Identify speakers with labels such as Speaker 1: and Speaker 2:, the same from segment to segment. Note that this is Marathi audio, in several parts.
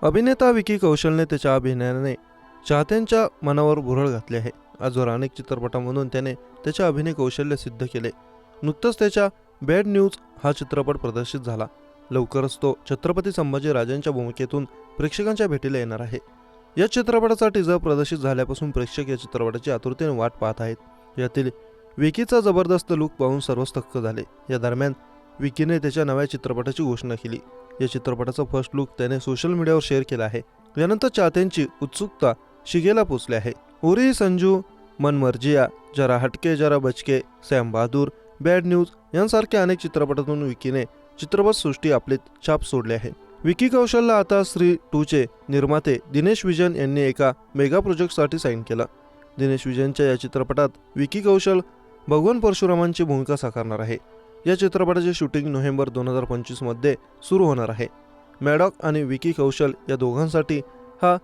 Speaker 1: अभिनेता विकी कौशलने त्याच्या अभिनयाने चाहत्यांच्या मनावर भुरळ घातली आहे. आजवर अनेक चित्रपटांमधून त्याने त्याचे अभिनय कौशल्य सिद्ध केले. नुकतंच त्याच्या बॅड न्यूज हा चित्रपट प्रदर्शित झाला. लवकरच तो छत्रपती संभाजी राजांच्या भूमिकेतून प्रेक्षकांच्या भेटीला येणार आहे. या चित्रपटाचा टीजर प्रदर्शित झाल्यापासून प्रेक्षक या चित्रपटाची आतुरतेने वाट पाहत आहेत. यातील विकीचा जबरदस्त लुक पाहून सर्वच थक्क झाले. या दरम्यान विकीने त्याच्या नव्या चित्रपटाची घोषणा केली. या चित्रपटाचा फर्स्ट लुक त्याने सोशल मीडियावर शेअर केला आहे. यानंतर चाहत्यांची उत्सुकता शिगेला पोचली आहे. उरी, संजू, मन मर्जिया, जरा हटके जरा बचके, सॅम बहादूर, बॅड न्यूज यांसारख्या अनेक चित्रपटातून विकीने चित्रपटसृष्टी आपली छाप सोडली आहे. विकी कौशलला आता स्त्री 2चे निर्माते दिनेश विजन यांनी एका मेगा प्रोजेक्टसाठी साईन केलं. दिनेश विजनच्या या चित्रपटात विकी कौशल भगवान परशुरामांची भूमिका साकारणार आहे. या चित्रपटाचे शूटिंग नोव्हेंबर 2025 मध्ये सुरू होणार आहे. मॅडॉक आणि विकी कौशल या दोघांसाठी हा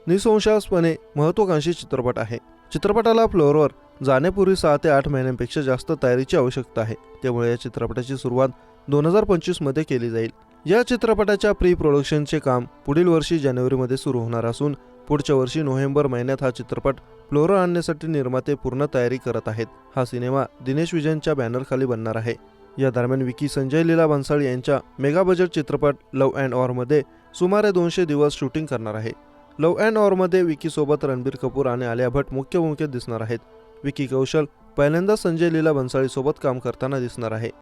Speaker 1: निसंशयपणे महत्त्वाकांक्षी चित्रपट आहे. चित्रपटाला फ्लोअरवर जाण्यापूर्वी 6 ते 8 महिन्यांपेक्षा जास्त तयारीची आवश्यकता आहे. त्यामुळे या चित्रपटाची सुरुवात 2025 मध्ये केली जाईल. या चित्रपटाच्या प्री प्रोडक्शनचे काम पुढील वर्षी जानेवारीमध्ये सुरू होणार असून पुढच्या वर्षी नोव्हेंबर महिन्यात हा चित्रपट फ्लोअरवर आणण्यासाठी निर्माते पूर्ण तयारी करत आहेत. हा सिनेमा दिनेश विजनच्या बॅनरखाली बनणार आहे. या दरम्यान विकी संजय लीला भन्साळी यांच्या मेगा बजेट चित्रपट लव्ह अँड वॉरमध्ये सुमारे 200 दिवस शूटिंग करणार आहे. लव्ह अँड वॉरमध्ये विकी सोबत रणबीर कपूर आणि आलिया भट्ट मुख्य भूमिकेत दिसणार आहेत. विकी कौशल पहिल्यांदा संजय लीला भन्साळी सोबत काम करताना दिसणार आहे.